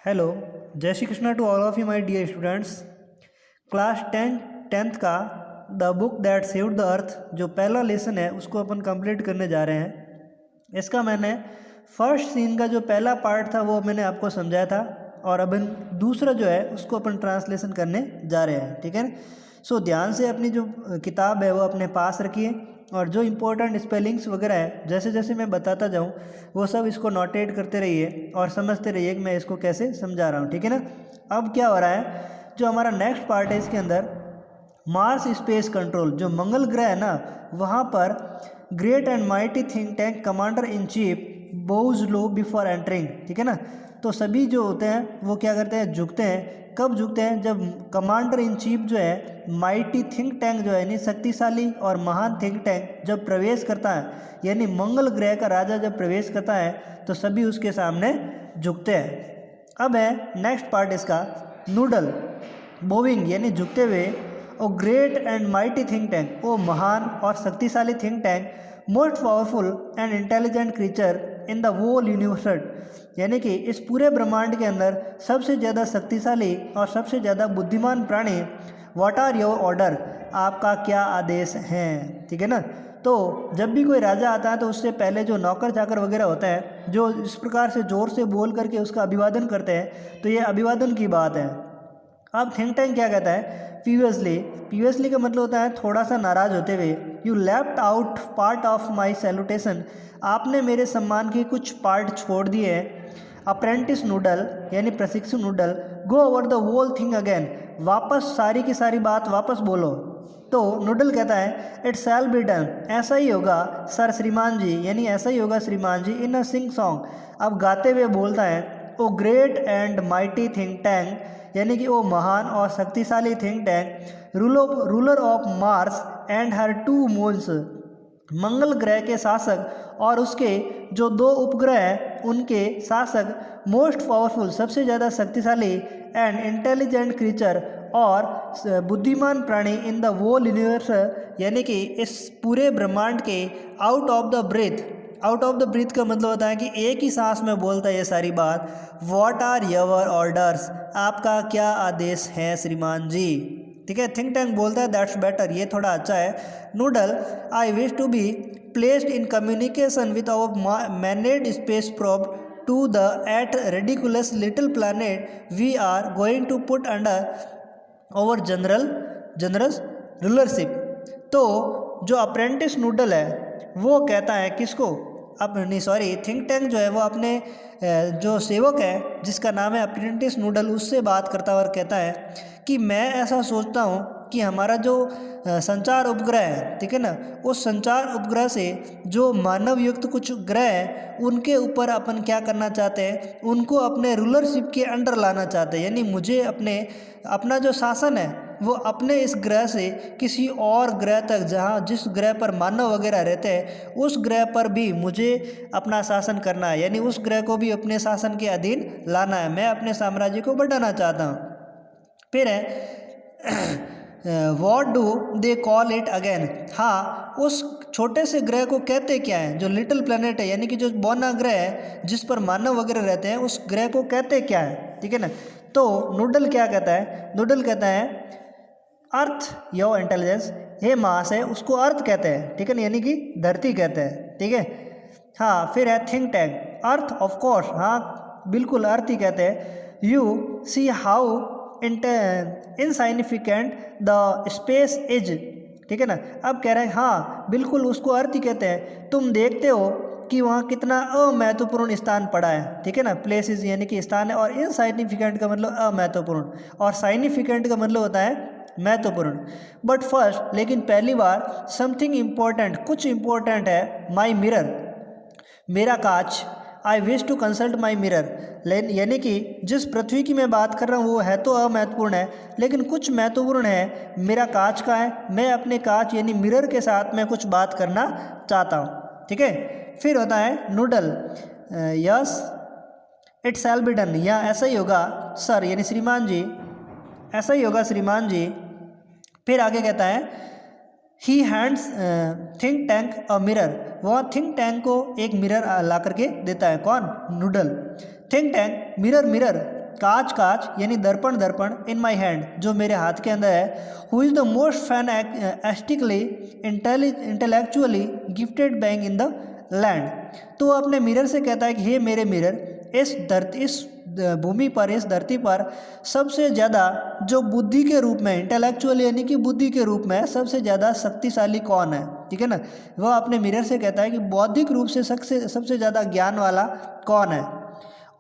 Hello, जय Shri Krishna to all of you my dear students. Class tenth का the book that saved the earth जो पहला lesson है उसको अपन कंप्लीट करने जा रहे हैं। इसका मैंने फर्स्ट सीन का जो पहला पार्ट था वो मैंने आपको समझाया था और अब दूसरा जो है उसको अपन ट्रांसलेशन करने जा रहे हैं। ठीक है, सो ध्यान से अपनी जो किताब है वो अपने पास रखिए और जो इम्पोर्टेंट स्पेलिंग्स वगैरह है जैसे जैसे मैं बताता जाऊँ वो सब इसको नोटेट करते रहिए और समझते रहिए कि मैं इसको कैसे समझा रहा हूँ। ठीक है ना। अब क्या हो रहा है, जो हमारा नेक्स्ट पार्ट है इसके अंदर मार्स स्पेस कंट्रोल, जो मंगल ग्रह है ना वहाँ पर great and mighty think tank commander in chief Bhoj low before entering. ठीक है ना। तो सभी जो होते हैं वो क्या करते हैं, झुकते हैं। कब झुकते हैं, जब कमांडर इन चीफ जो है माइटी थिंक टैंक जो है यानी शक्तिशाली और महान थिंक टैंक जब प्रवेश करता है, यानी मंगल ग्रह का राजा जब प्रवेश करता है तो सभी उसके सामने झुकते हैं। अब है नेक्स्ट पार्ट इसका नूडल बोविंग, यानी झुकते हुए। O great and mighty think tank, ओ महान और शक्तिशाली think tank, most powerful and intelligent creature in the whole universe, यानी कि इस पूरे ब्रह्मांड के अंदर सबसे ज़्यादा शक्तिशाली और सबसे ज़्यादा बुद्धिमान प्राणी। व्हाट आर योर ऑर्डर, आपका क्या आदेश है। ठीक है ना। तो जब भी कोई राजा आता है तो उससे पहले जो नौकर चाकर वगैरह होता है जो इस प्रकार से ज़ोर से बोल करके उसका अभिवादन करते हैं, तो ये अभिवादन की बात है। अब थिंक टैंक क्या कहता है, प्रीवियसली का मतलब होता है थोड़ा सा नाराज होते हुए। You left out part of my salutation, आपने मेरे सम्मान के कुछ पार्ट छोड़ दिए हैं। अप्रेंटिस नूडल, यानी प्रशिक्षु noodle, go over the whole thing again, वापस सारी की सारी बात वापस बोलो। तो नूडल कहता है इट शैल बी डन, ऐसा ही होगा सर श्रीमान जी, यानी ऐसा ही होगा श्रीमान जी। इन अ सिंग सॉन्ग, अब गाते हुए बोलता है O great and mighty think tank, यानी कि वो महान और शक्तिशाली think tank, ruler of Mars and her two moons, मंगल ग्रह के शासक और उसके जो दो उपग्रह हैं उनके शासक, मोस्ट पावरफुल सबसे ज़्यादा शक्तिशाली, एंड इंटेलिजेंट क्रीचर और बुद्धिमान प्राणी इन द होल यूनिवर्स, यानी कि इस पूरे ब्रह्मांड के out of the breath. Out of the breath का मतलब होता है कि एक ही सांस में बोलता है ये सारी बात। व्हाट आर योर ऑर्डर्स, आपका क्या आदेश है श्रीमान जी। ठीक है, थिंक टैंक बोलता है दैट्स बेटर, ये थोड़ा अच्छा है। Noodle I wish to be placed in communication with our manned space probe to the एट ridiculous little planet we are going to put under our generous rulership. तो जो apprentice noodle है वो कहता है किसको, अब नहीं सॉरी, थिंक टैंक जो है वो अपने जो सेवक है जिसका नाम है अप्रेंटिस नूडल उससे बात करता हुआ कहता है कि मैं ऐसा सोचता हूँ कि हमारा जो संचार उपग्रह है, ठीक है ना, उस संचार उपग्रह से जो मानव युक्त कुछ ग्रह हैं उनके ऊपर अपन क्या करना चाहते हैं, उनको अपने रूलरशिप के अंडर लाना चाहते हैं। यानी मुझे अपना जो शासन है वो अपने इस ग्रह से किसी और ग्रह तक, जहाँ जिस ग्रह पर मानव वगैरह रहते हैं उस ग्रह पर भी मुझे अपना शासन करना है, यानी उस ग्रह को भी अपने शासन के अधीन लाना है। मैं अपने साम्राज्य को बढ़ाना चाहता हूँ। फिर है what do they call it again, हाँ उस छोटे से ग्रह को कहते क्या है, जो लिटिल प्लेनेट है यानी कि जो बौना ग्रह है जिस पर मानव वगैरह रहते हैं उस ग्रह को कहते क्या है। ठीक है ना। तो नूडल क्या कहता है, नूडल कहता है अर्थ योर इंटेलिजेंस, हे मास है उसको अर्थ कहते हैं। ठीक है ना, यानी कि धरती कहते हैं। ठीक है। हाँ फिर है think tank, earth of course, हाँ बिल्कुल अर्थ ही कहते हैं। You see how insignificant the space is, ठीक है ना। अब कह रहे हैं हाँ बिल्कुल उसको अर्थ ही कहते हैं, तुम देखते हो कि वहाँ कितना अमहत्वपूर्ण स्थान पड़ा है। ठीक है ना, प्लेस इज यानी कि स्थान है, और इनसाइनिफिकेंट का मतलब अमहत्वपूर्ण, और साइनिफिकेंट का मतलब होता है महत्वपूर्ण। बट फर्स्ट, लेकिन पहली बार, समथिंग इम्पोर्टेंट, कुछ इम्पोर्टेंट है, माई मिरर, मेरा कांच, I wish to consult my mirror, यानी कि जिस पृथ्वी की मैं बात कर रहा हूँ वो है तो अमहत्वपूर्ण है लेकिन कुछ महत्वपूर्ण है, मेरा कांच का है, मैं अपने कांच यानी मिरर के साथ मैं कुछ बात करना चाहता हूँ। ठीक है। फिर होता है noodle, yes it shall be done, या ऐसा ही होगा सर यानी श्रीमान जी, ऐसा ही होगा श्रीमान जी। फिर आगे कहता है he hands think tank a mirror, वह थिंक टैंक को एक मिरर ला करके देता है। कौन, noodle. Think tank mirror mirror, कांच कांच यानी दर्पण दर्पण इन माई हैंड जो मेरे हाथ के अंदर है। Who is the most fantastically intellectually gifted being in the land. तो वो अपने मिरर से कहता है कि हे मेरे मिरर, इस भूमि पर, इस धरती पर सबसे ज़्यादा जो बुद्धि के रूप में, इंटेलेक्चुअल यानी कि बुद्धि के रूप में सबसे ज़्यादा शक्तिशाली कौन है, ठीक है ना। वह अपने मिरर से कहता है कि बौद्धिक रूप से सबसे ज़्यादा ज्ञान वाला कौन है।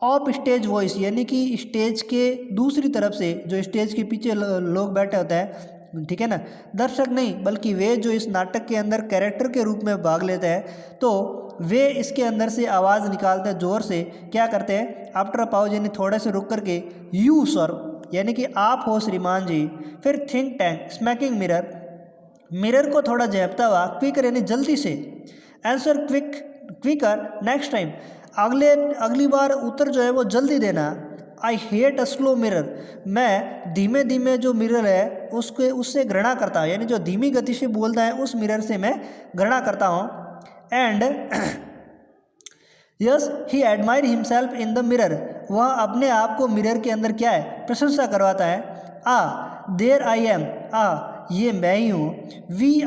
ऑफ स्टेज वॉइस यानी कि स्टेज के दूसरी तरफ से, जो स्टेज के पीछे लोग बैठे होते हैं, ठीक है ना, दर्शक नहीं बल्कि वे जो इस नाटक के अंदर कैरेक्टर के रूप में भाग लेते हैं, तो वे इसके अंदर से आवाज़ निकालते हैं ज़ोर से। क्या करते हैं, आफ्टर अ पाउज यानी थोड़े से रुक करके, यू सर यानी कि आप हो श्रीमान जी। फिर think tank smacking mirror, mirror को थोड़ा झेपता हुआ, क्विकर यानी जल्दी से, आंसर क्विकर नेक्स्ट टाइम, अगली बार उत्तर जो है वो जल्दी देना। I hate a slow mirror, मैं धीमे धीमे जो मिरर है उससे घृणा करता हूँ, यानी जो धीमी गति से बोलता है उस मिरर से मैं घृणा करता हूँ। And yes he admire himself in the mirror, वह अपने आप को मिरर के अंदर क्या है, प्रशंसा करवाता है। देयर आई एम, ये मैं ही हूँ। We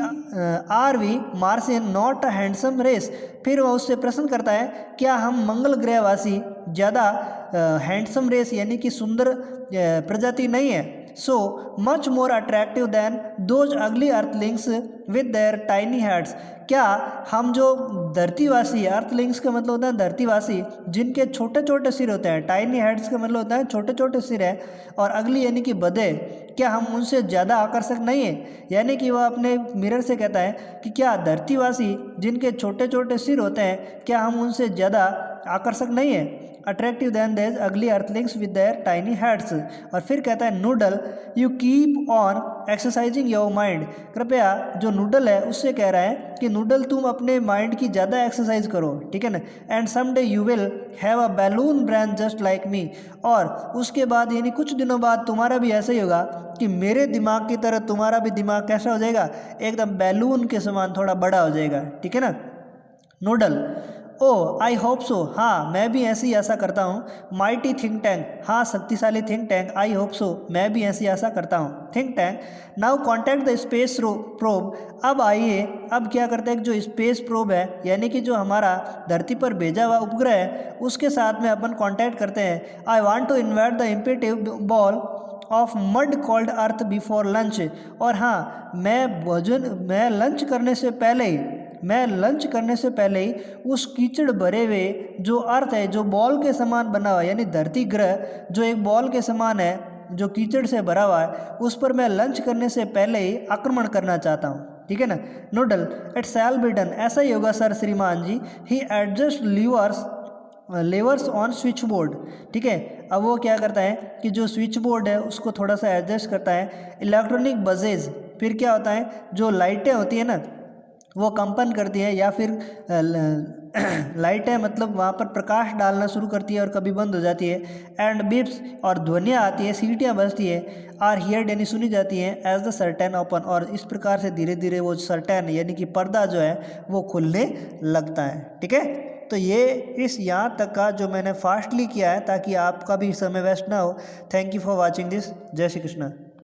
Martian not a handsome race, फिर वह उससे प्रश्न करता है क्या हम मंगल ग्रहवासी ज़्यादा हैंडसम रेस यानी कि सुंदर प्रजाति नहीं है। So much more attractive than those ugly earthlings with their tiny heads, क्या हम जो धरतीवासी, अर्थलिंग्स का मतलब होता है धरतीवासी, जिनके छोटे छोटे सिर होते हैं, टाइनी हेड्स का मतलब होता है छोटे छोटे सिर है, और अगली यानी कि बधे, क्या हम उनसे ज़्यादा आकर्षक नहीं है। यानी कि वह अपने मिरर से कहता है कि क्या धरतीवासी जिनके छोटे छोटे सिर होते हैं, क्या हम उनसे ज़्यादा आकर्षक नहीं है, अट्रैक्टिव दैन देज अगली earthlings with their tiny heads. और फिर कहता है noodle you keep on exercising your mind, कृपया जो नूडल है उससे कह रहा है कि नूडल तुम अपने माइंड की ज़्यादा एक्सरसाइज करो, ठीक है ना। And someday you will have a balloon brain just like me, और उसके बाद यानी कुछ दिनों बाद तुम्हारा भी ऐसा ही होगा कि मेरे दिमाग की तरह तुम्हारा भी दिमाग कैसा हो जाएगा, एकदम बैलून के समान थोड़ा बड़ा हो जाएगा, ठीक है ना। Noodle O I hope so, हाँ मैं भी ऐसे ही आशा करता हूँ। माइटी थिंक टैंक, हाँ शक्तिशाली think tank, I hope so मैं भी ऐसी आशा करता हूँ। Think tank now contact the space probe, अब आइए अब क्या करते हैं, जो स्पेस प्रोब है यानी कि जो हमारा धरती पर भेजा हुआ उपग्रह है उसके साथ में अपन कॉन्टैक्ट करते हैं। I want to invite the impetuous ball of mud called Earth before lunch, और हाँ मैं लंच करने से पहले ही उस कीचड़ भरे हुए जो अर्थ है, जो बॉल के समान बना हुआ यानी धरती ग्रह जो एक बॉल के समान है, जो कीचड़ से भरा हुआ है, उस पर मैं लंच करने से पहले ही आक्रमण करना चाहता हूँ, ठीक है ना। Noodle it shall be done, ऐसा ही होगा सर श्रीमान जी। He adjust levers on switch board, ठीक है। अब वो क्या करता है कि जो स्विच बोर्ड है उसको थोड़ा सा एडजस्ट करता है। इलेक्ट्रॉनिक बजेज, फिर क्या होता है, जो लाइटें होती है ना वो कंपन करती है, या फिर लाइटें मतलब वहाँ पर प्रकाश डालना शुरू करती है और कभी बंद हो जाती है। एंड बिप्स, और ध्वनियाँ आती है, सीटियाँ बजती है। आर हियर्ड यानी सुनी जाती हैं। एज द सर्टेन ओपन, और इस प्रकार से धीरे धीरे वो सर्टेन यानी कि पर्दा जो है वो खुलने लगता है, ठीक है। तो ये इस यहाँ तक का जो मैंने फास्टली किया है ताकि आपका भी समय वेस्ट ना हो। Thank you for watching this. जय श्री कृष्णा।